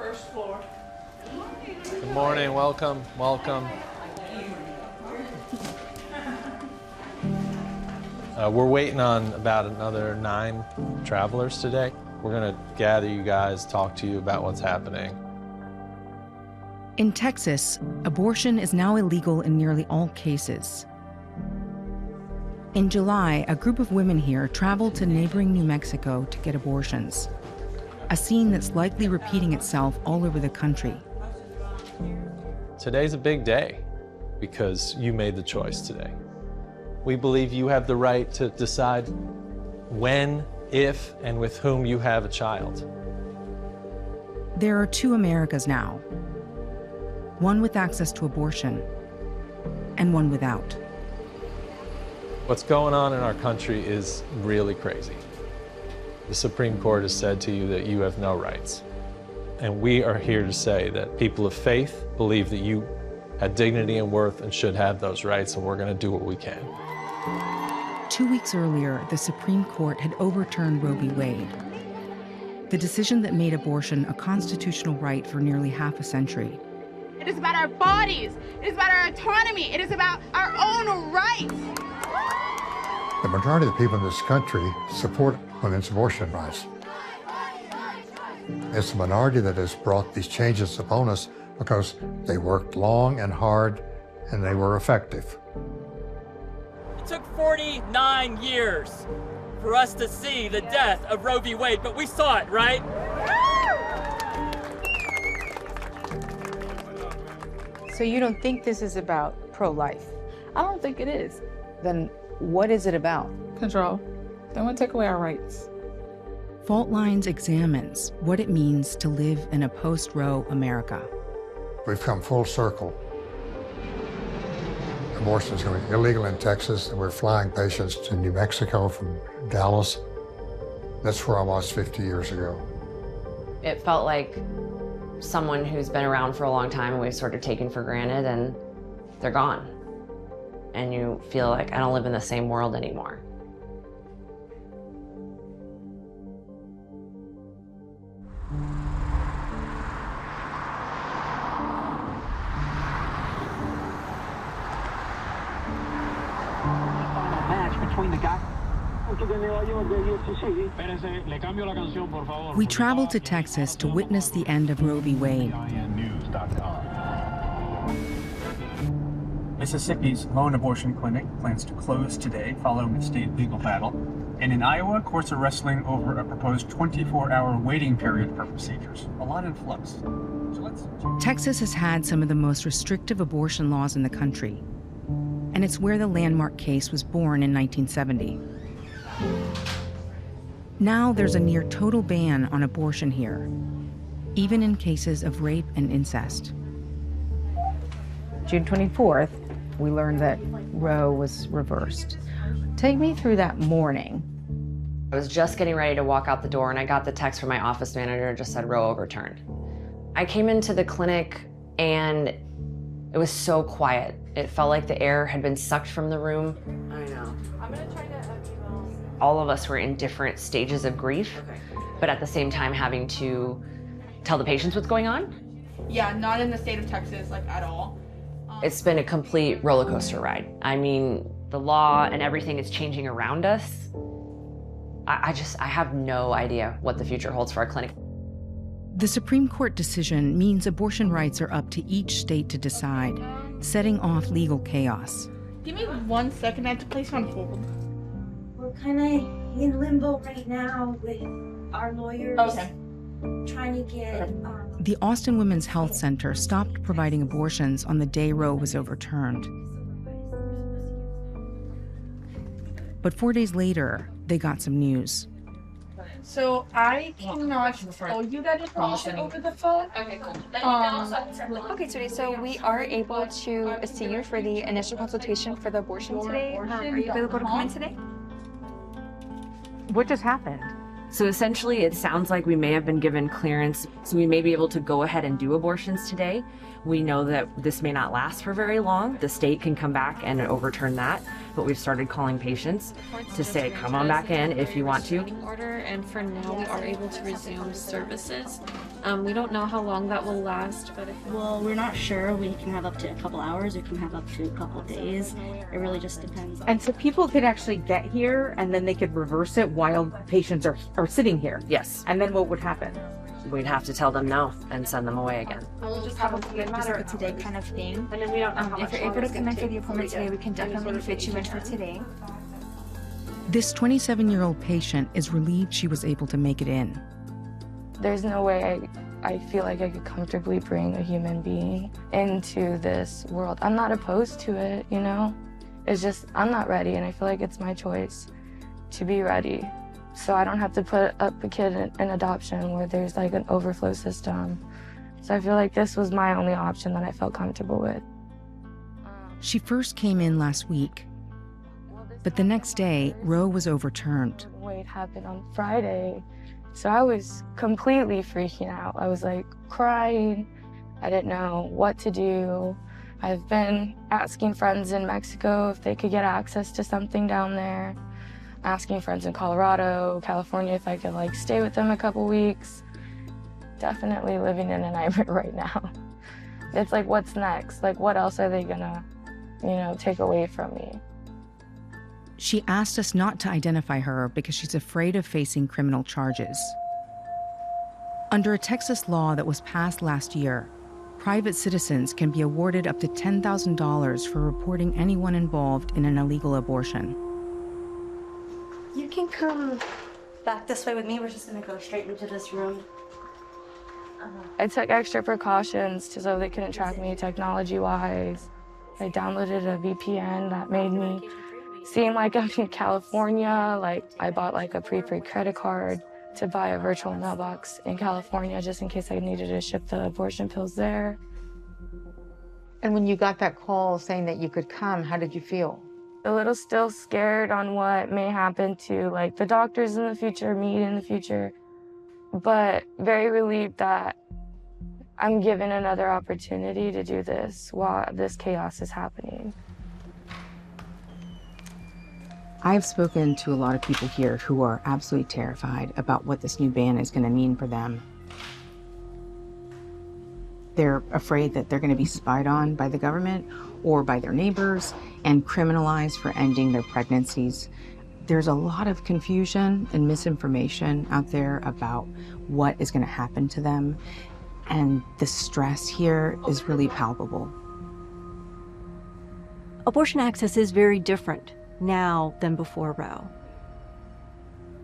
First floor. Good morning, welcome, welcome. We're waiting on about another 9 travelers today. We're gonna gather you guys, talk to you about what's happening. In Texas, abortion is now illegal in nearly all cases. In July, a group of women here traveled to neighboring New Mexico to get abortions, a scene that's likely repeating itself all over the country. Today's a big day because you made the choice today. We believe you have the right to decide when, if, and with whom you have a child. There are 2 Americas now, one with access to abortion and one without. What's going on in our country is really crazy. The Supreme Court has said to you that you have no rights. And we are here to say that people of faith believe that you have dignity and worth and should have those rights, and we're going to do what we can. 2 weeks earlier, the Supreme Court had overturned Roe V Wade, the decision that made abortion a constitutional right for nearly half a century. It is about our bodies. It is about our autonomy. It is about our own rights. The majority of the people in this country support women's abortion rights. It's the minority that has brought these changes upon us because they worked long and hard and they were effective. It took 49 years for us to see the death of Roe v. Wade, but we saw it, right? So you don't think this is about pro-life? I don't think it is. Then what is it about? Control. They want to take away our rights. Fault Lines examines what it means to live in a post-Roe America. We've come full circle. Abortion is going to be illegal in Texas, and we're flying patients to New Mexico from Dallas. That's where I was 50 years ago. It felt like someone who's been around for a long time and we've sort of taken for granted, and they're gone. And you feel like, I don't live in the same world anymore. We traveled to Texas to witness the end of Roe v. Wade. Mississippi's lone abortion clinic plans to close today following a state legal battle. And in Iowa, courts are wrestling over a proposed 24-hour waiting period for procedures. A lot in flux. Texas has had some of the most restrictive abortion laws in the country, and it's where the landmark case was born in 1970. Now there's a near total ban on abortion here, even in cases of rape and incest. June 24th, we learned that Roe was reversed. Take me through that morning. I was just getting ready to walk out the door and I got the text from my office manager that just said Roe overturned. I came into the clinic and it was so quiet. It felt like the air had been sucked from the room. I know. I'm gonna try to all of us were in different stages of grief, but at the same time having to tell the patients what's going on. Yeah, not in the state of Texas, like, at all. It's been a complete roller coaster ride. I mean, the law and everything is changing around us. I have no idea what the future holds for our clinic. The Supreme Court decision means abortion rights are up to each state to decide, setting off legal chaos. Give me 1 second, I have to place you on hold. We're kind of in limbo right now with our lawyers. Okay. Trying to get... The Austin Women's Health Center stopped providing abortions on the day Roe was overturned. But 4 days later, they got some news. So I cannot tell you that information over the phone. Okay, cool. Okay, sweetie, so we are able to see you for the initial consultation for the abortion today. Are you available to come in today? What just happened? So essentially, it sounds like we may have been given clearance, so we may be able to go ahead and do abortions today. We know that this may not last for very long. The state can come back and overturn that. but we've started calling patients to say, come on back in if you want to. Order, and for now we are able to resume services. We don't know how long that will last, but well, we're not sure. We can have up to a couple hours, we can have up to a couple days. It really just depends. And so people could actually get here and then they could reverse it while patients are sitting here? Yes. And then what would happen? We'd have to tell them no and send them away again. We'll just probably a matter of today kind of thing. And then we don't know if you're able to come in for the appointment today, we can definitely fit you in for today. This 27-year-old patient is relieved she was able to make it in. There's no way I feel like I could comfortably bring a human being into this world. I'm not opposed to it, you know? It's just, I'm not ready, and I feel like it's my choice to be ready. So I don't have to put up a kid in adoption where there's like an overflow system. So I feel like this was my only option that I felt comfortable with. She first came in last week, but the next day, Roe was overturned. Wade happened on Friday, so I was completely freaking out. I was like crying. I didn't know what to do. I've been asking friends in Mexico if they could get access to something down there. Asking friends in Colorado, California if I could like stay with them a couple weeks. Definitely living in a nightmare right now. It's like, what's next? Like, what else are they gonna, take away from me? She asked us not to identify her because she's afraid of facing criminal charges. Under a Texas law that was passed last year, private citizens can be awarded up to $10,000 for reporting anyone involved in an illegal abortion. You can come back this way with me. We're just gonna go straight into this room. I took extra precautions so they couldn't track me technology-wise. I downloaded a VPN that made me seem like I'm in California. Like, I bought like a prepaid credit card to buy a virtual mailbox in California just in case I needed to ship the abortion pills there. And when you got that call saying that you could come, how did you feel? A little still scared on what may happen to like the doctors in the future, me in the future, but very relieved that I'm given another opportunity to do this while this chaos is happening. I've spoken to a lot of people here who are absolutely terrified about what this new ban is going to mean for them. They're afraid that they're going to be spied on by the government or by their neighbors and criminalized for ending their pregnancies. There's a lot of confusion and misinformation out there about what is going to happen to them, and the stress here is really palpable. Abortion access is very different now than before Roe.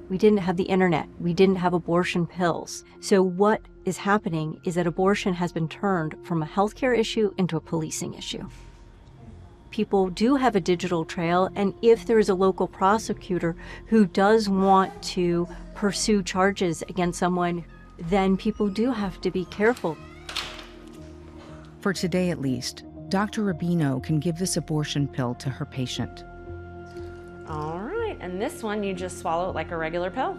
We didn't have the internet. We didn't have abortion pills. So what is happening is that abortion has been turned from a healthcare issue into a policing issue. People do have a digital trail, and if there is a local prosecutor who does want to pursue charges against someone, then people do have to be careful. For today at least, Dr. Rubino can give this abortion pill to her patient. All right, and this one you just swallow it like a regular pill.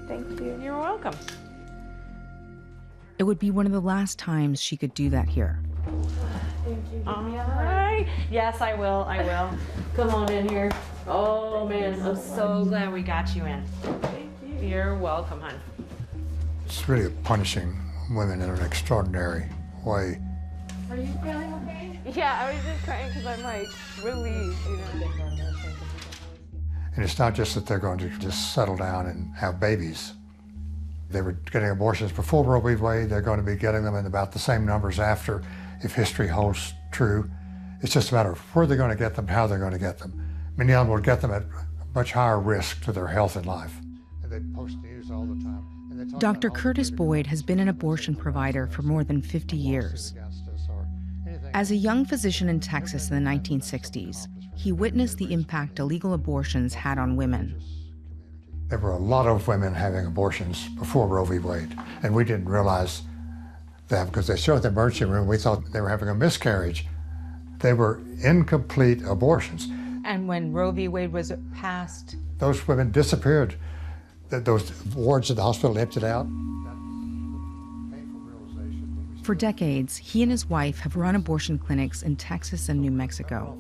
Thank you. You're welcome. It would be one of the last times she could do that here. Thank you. All right. Yes, I will. Come on in here. Oh, man, I'm so glad we got you in. Thank you. You're welcome, hon. It's really punishing women in an extraordinary way. Are you feeling okay? Yeah, I was just crying because I'm like relieved, And it's not just that they're going to just settle down and have babies. They were getting abortions before Roe V Wade. They're going to be getting them in about the same numbers after, if history holds true. It's just a matter of where they're going to get them, how they're going to get them. Many of them will get them at much higher risk to their health and life. And they post news all the time. Dr. Curtis Boyd has been an abortion provider for more than 50 years. As a young physician in Texas in the 1960s, he witnessed the impact illegal abortions had on women. There were a lot of women having abortions before Roe v. Wade, and we didn't realize that because they showed the emergency room. We thought they were having a miscarriage. They were incomplete abortions. And when Roe v. Wade was passed, those women disappeared. Those wards at the hospital emptied out. For decades, he and his wife have run abortion clinics in Texas and New Mexico.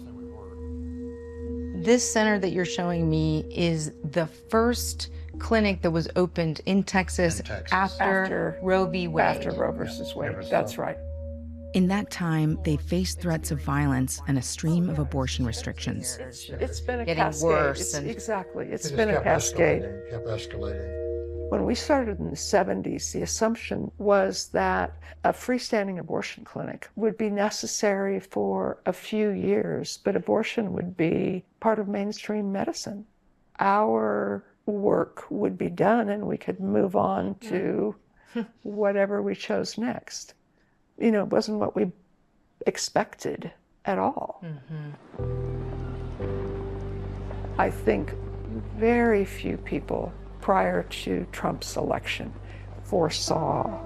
This center that you're showing me is the first clinic that was opened in Texas, after Roe v. Wade. After Roe versus Wade, that's right. In that time, they faced threats of violence and a stream of abortion restrictions. It's been a Getting cascade. worse. Exactly. It's It been a just cascade. kept escalating. When we started in the 70s, the assumption was that a freestanding abortion clinic would be necessary for a few years, but abortion would be part of mainstream medicine. Our work would be done and we could move on to whatever we chose next. You know, it wasn't what we expected at all. I think very few people prior to Trump's election foresaw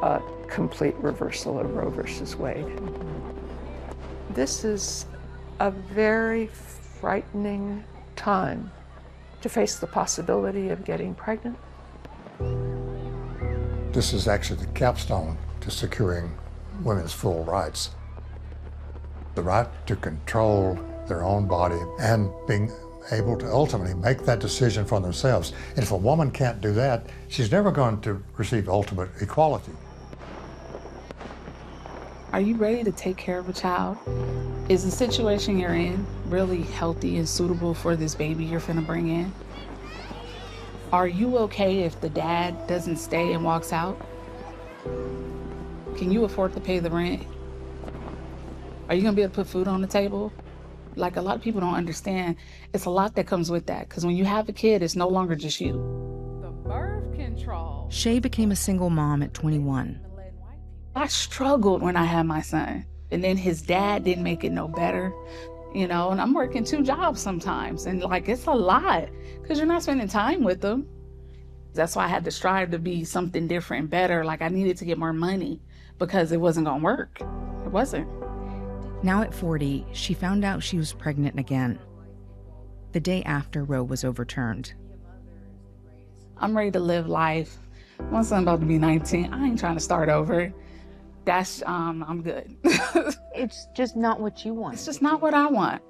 a complete reversal of Roe versus Wade. This is a very frightening time to face the possibility of getting pregnant. This is actually the capstone to securing women's full rights. The right to control their own body and being able to ultimately make that decision for themselves. And if a woman can't do that, she's never going to receive ultimate equality. Are you ready to take care of a child? Is the situation you're in really healthy and suitable for this baby you're finna bring in? Are you okay if the dad doesn't stay and walks out? Can you afford to pay the rent? Are you gonna be able to put food on the table? Like, a lot of people don't understand, it's a lot that comes with that, because when you have a kid, it's no longer just you. The birth control. Shay became a single mom at 21. I struggled when I had my son, and then his dad didn't make it no better, you know, and I'm working 2 jobs sometimes, and like, it's a lot, because you're not spending time with them. That's why I had to strive to be something different, better. Like, I needed to get more money because it wasn't gonna work. It wasn't. Now at 40, she found out she was pregnant again, the day after Roe was overturned. I'm ready to live life. My son's about to be 19. I ain't trying to start over. That's, I'm good. It's just not what you want. It's just not what I want.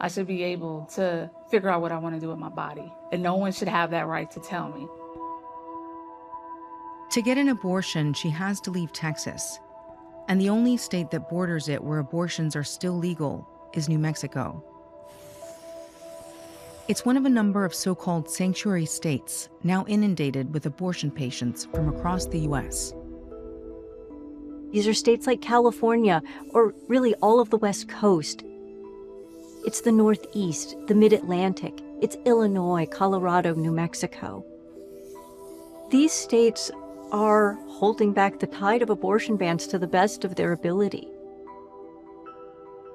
I should be able to figure out what I want to do with my body, and no one should have that right to tell me. To get an abortion, she has to leave Texas. And the only state that borders it where abortions are still legal is New Mexico. It's one of a number of so-called sanctuary states now inundated with abortion patients from across the U.S. These are states like California, or really all of the West Coast. It's the Northeast, the Mid-Atlantic. It's Illinois, Colorado, New Mexico. These states are holding back the tide of abortion bans to the best of their ability.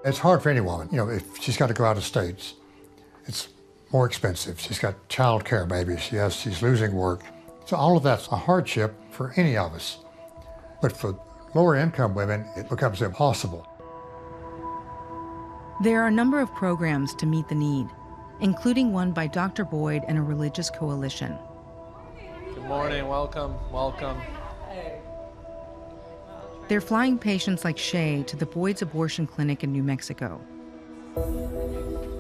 It's hard for any woman. You know, if she's got to go out of states, it's more expensive. She's got child care, maybe. She's losing work. So all of that's a hardship for any of us. But for lower income women, it becomes impossible. There are a number of programs to meet the need, including one by Dr. Boyd and a religious coalition. Good morning, welcome, welcome. They're flying patients like Shay to the Boyd's abortion clinic in New Mexico.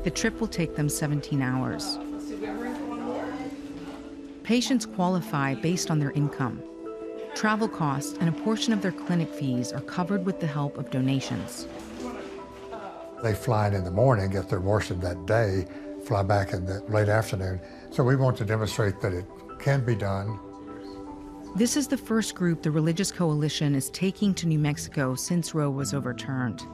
The trip will take them 17 hours. Patients qualify based on their income. Travel costs and a portion of their clinic fees are covered with the help of donations. They fly in the morning, get their abortion that day, fly back in the late afternoon. So we want to demonstrate that it can be done. This is the first group the religious coalition is taking to New Mexico since Roe was overturned.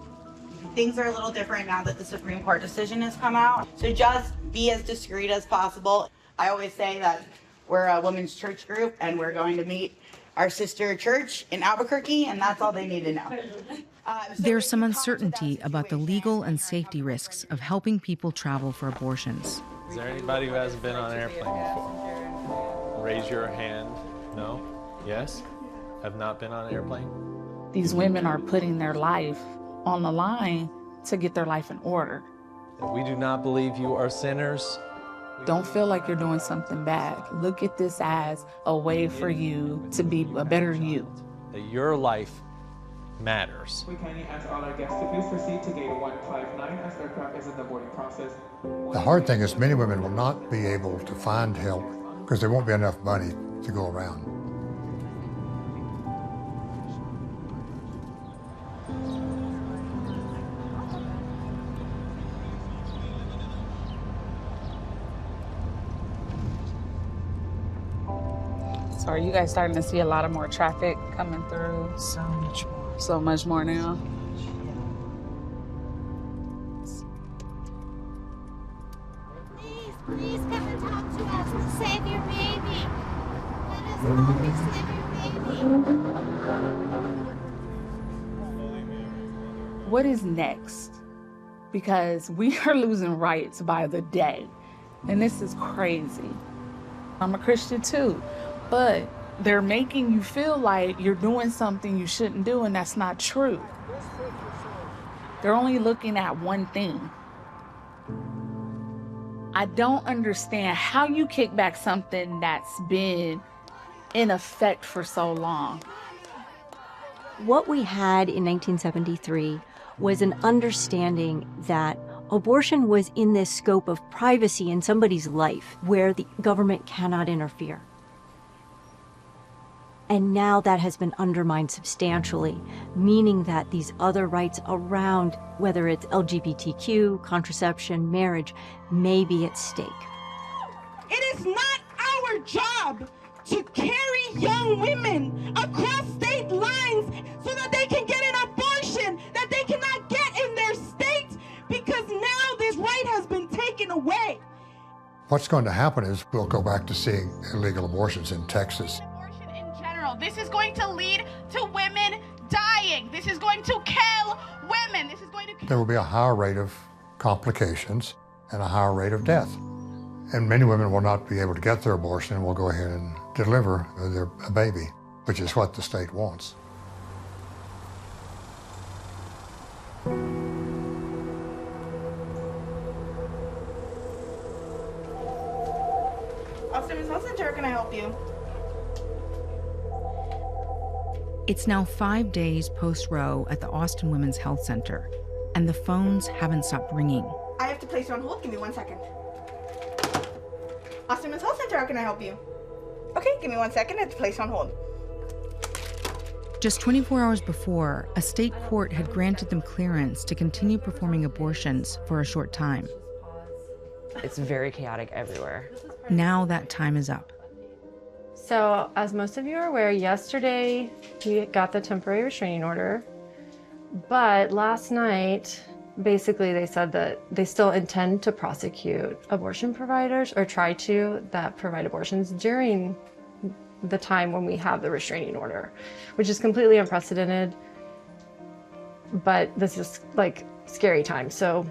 Things are a little different now that the Supreme Court decision has come out. So just be as discreet as possible. I always say that we're a women's church group and we're going to meet our sister church in Albuquerque, and that's all they need to know. There's some uncertainty about the legal and safety risks of helping people travel for abortions. Is there anybody who hasn't been on an airplane before? Raise your hand. No? Yes? Have not been on an airplane? These women are putting their life on the line to get their life in order. We do not believe you are sinners. Don't feel like you're doing something bad. Look at this as a way for you to be a better you. That your life matters. We kindly ask all our guests to please proceed to gate 159 as aircraft is in the boarding process. The hard thing is many women will not be able to find help because there won't be enough money to go around. So are you guys starting to see a lot of more traffic coming through? So much more. So much more now? Please come and talk to us. Save your baby. Let us help you save your baby. What is next? Because we are losing rights by the day. And this is crazy. I'm a Christian too, but they're making you feel like you're doing something you shouldn't do, and that's not true. They're only looking at one thing. I don't understand how you kick back something that's been in effect for so long. What we had in 1973 was an understanding that abortion was in this scope of privacy in somebody's life where the government cannot interfere. And now that has been undermined substantially, meaning that these other rights around, whether it's LGBTQ, contraception, marriage, may be at stake. It is not our job to carry young women across state lines so that they can get an abortion that they cannot get in their state, because now this right has been taken away. What's going to happen is we'll go back to seeing illegal abortions in Texas. This is going to lead to women dying. This is going to kill women. This is going to... There will be a higher rate of complications and a higher rate of death. And many women will not be able to get their abortion and will go ahead and deliver a baby, which is what the state wants. Austin Health Center, can I help you? It's now 5 days post-Roe at the Austin Women's Health Center, and the phones haven't stopped ringing. I have to place you on hold. Give me 1 second. Austin Health Center, how can I help you? Okay, give me 1 second. I have to place you on hold. Just 24 hours before, a state court had granted them clearance to continue performing abortions for a short time. It's very chaotic everywhere. Now that time is up. So, as most of you are aware, yesterday we got the temporary restraining order, but last night, basically they said that they still intend to prosecute abortion providers, or try to, that provide abortions during the time when we have the restraining order, which is completely unprecedented, but this is like scary time. So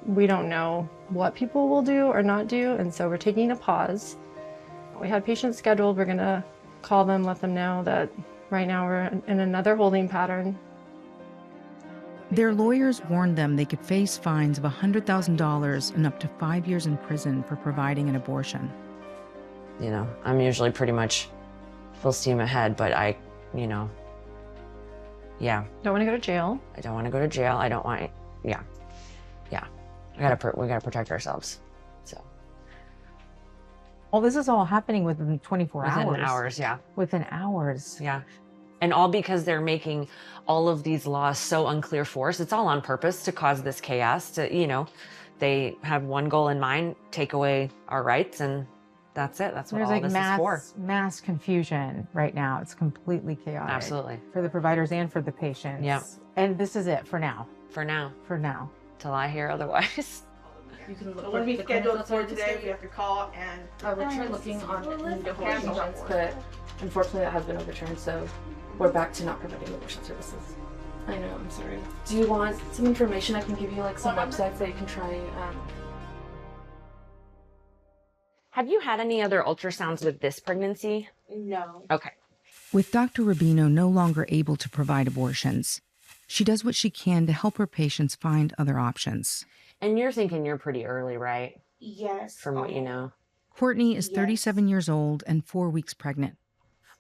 we don't know what people will do or not do, and so we're taking a pause. We had patients scheduled. We're gonna call them, let them know that right now we're in another holding pattern. Their lawyers warned them they could face fines of $100,000 and up to 5 years in prison for providing an abortion. You know, I'm usually pretty much full steam ahead, but I don't want to go to jail. I don't want to go to jail. I don't want, we gotta protect ourselves. So. Well, this is all happening within 24 hours. Within hours, yeah. Within hours. Yeah. And all because they're making all of these laws so unclear for us. It's all on purpose to cause this chaos. They have one goal in mind: take away our rights, and that's it. That's what There's all like this is for. mass confusion right now. It's completely chaotic. Absolutely. For the providers and for the patients. Yeah. And this is it for now. For now. For now. Till I hear otherwise. You can look be scheduled for today if you have to call, and we're trying looking on abortion ones, but unfortunately that has been overturned, so we're back to not providing abortion services. I know, I'm sorry. Do you want some information? I can give you like some websites that you can try. Have you had any other ultrasounds with this pregnancy? No. Okay. With Dr. Rubino no longer able to provide abortions, she does what she can to help her patients find other options. And you're thinking you're pretty early, right? Yes. From what you know. Courtney is 37 years old and 4 weeks pregnant.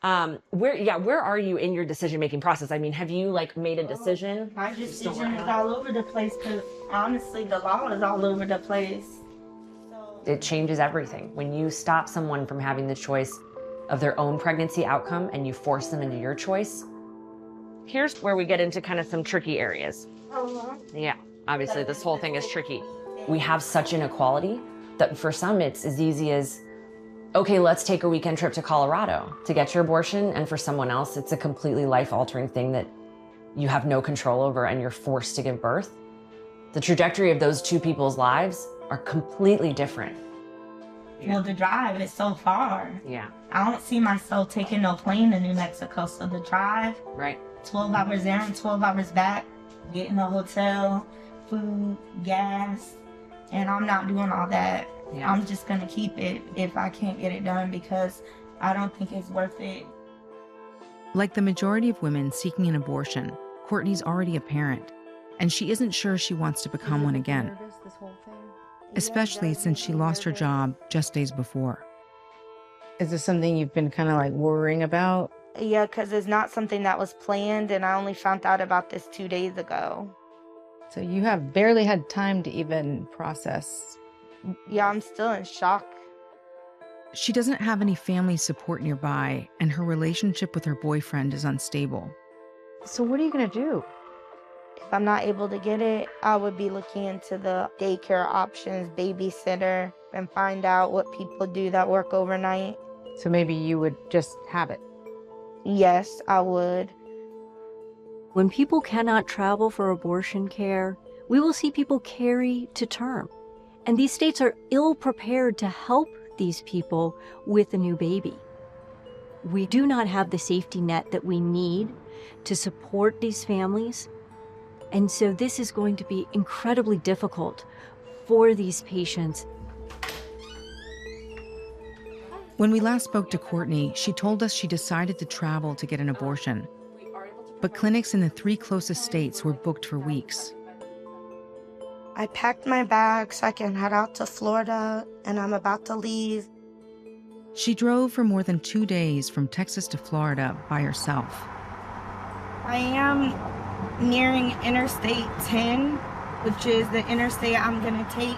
Where are you in your decision-making process? I mean, have you made a decision? My decision is all over the place because honestly, the law is all over the place. It changes everything. When you stop someone from having the choice of their own pregnancy outcome and you force them into your choice, here's where we get into kind of some tricky areas. Yeah, obviously this whole thing is tricky. We have such inequality that for some it's as easy as, okay, let's take a weekend trip to Colorado to get your abortion, and for someone else it's a completely life-altering thing that you have no control over and you're forced to give birth. The trajectory of those two people's lives are completely different. Well, the drive is so far. Yeah. I don't see myself taking no plane to New Mexico, so the drive, right, 12 hours there and 12 hours back, getting a hotel, food, gas, and I'm not doing all that. Yeah. I'm just gonna keep it if I can't get it done because I don't think it's worth it. Like the majority of women seeking an abortion, Courtney's already a parent, and she isn't sure she wants to become one again, especially since she lost her job just days before. Is this something you've been kind of like worrying about? Yeah, because it's not something that was planned, and I only found out about this 2 days ago. So you have barely had time to even process. Yeah, I'm still in shock. She doesn't have any family support nearby, and her relationship with her boyfriend is unstable. So what are you going to do? If I'm not able to get it, I would be looking into the daycare options, babysitter, and find out what people do that work overnight. So maybe you would just have it? Yes, I would. When people cannot travel for abortion care, we will see people carry to term. And these states are ill-prepared to help these people with a new baby. We do not have the safety net that we need to support these families. And so this is going to be incredibly difficult for these patients. When we last spoke to Courtney, she told us she decided to travel to get an abortion. But clinics in the 3 closest states were booked for weeks. I packed my bag so I can head out to Florida, and I'm about to leave. She drove for more than 2 days from Texas to Florida by herself. I am nearing Interstate 10, which is the interstate I'm gonna take.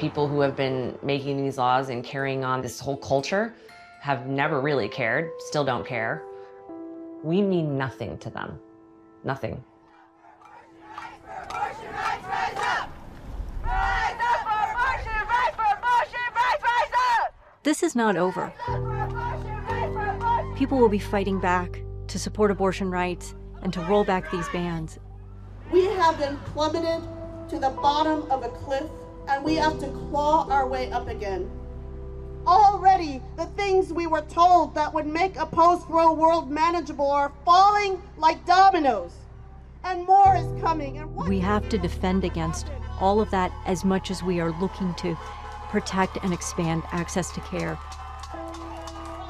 People who have been making these laws and carrying on this whole culture have never really cared, still don't care. We mean nothing to them, nothing. This is not over. People will be fighting back to support abortion rights and to roll back these bans. We have been plummeted to the bottom of a cliff, and we have to claw our way up again. Already, the things we were told that would make a post-Roe world manageable are falling like dominoes, and more is coming. We have to defend against all of that as much as we are looking to protect and expand access to care.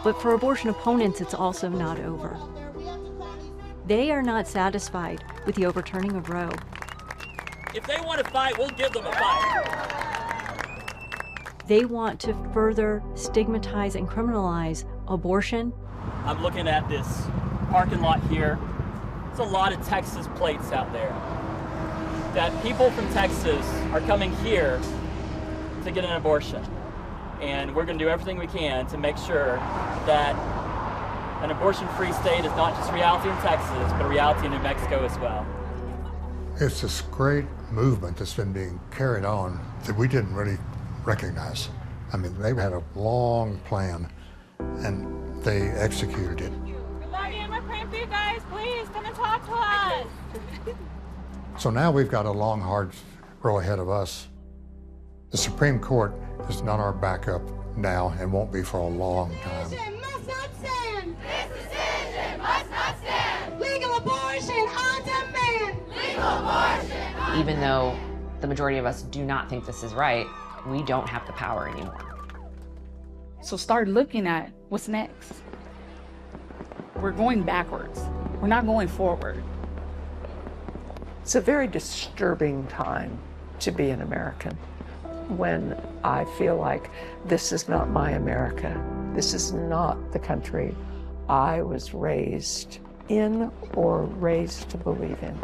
But for abortion opponents, it's also not over. They are not satisfied with the overturning of Roe. If they want to fight, we'll give them a fight. They want to further stigmatize and criminalize abortion. I'm looking at this parking lot here. There's a lot of Texas plates out there. That people from Texas are coming here to get an abortion. And we're going to do everything we can to make sure that an abortion-free state is not just reality in Texas, but a reality in New Mexico as well. It's this great movement that's been being carried on that we didn't really recognize. I mean, they've had a long plan, and they executed it. Good morning, we're praying for you guys. Please come and talk to us. So now we've got a long, hard row ahead of us. The Supreme Court is not our backup now and won't be for a long time. Must not stand. This decision must not stand. Legal abortion on demand. Legal abortion. Even though the majority of us do not think this is right, we don't have the power anymore. So start looking at what's next. We're going backwards. We're not going forward. It's a very disturbing time to be an American, when I feel like this is not my America. This is not the country I was raised in or raised to believe in.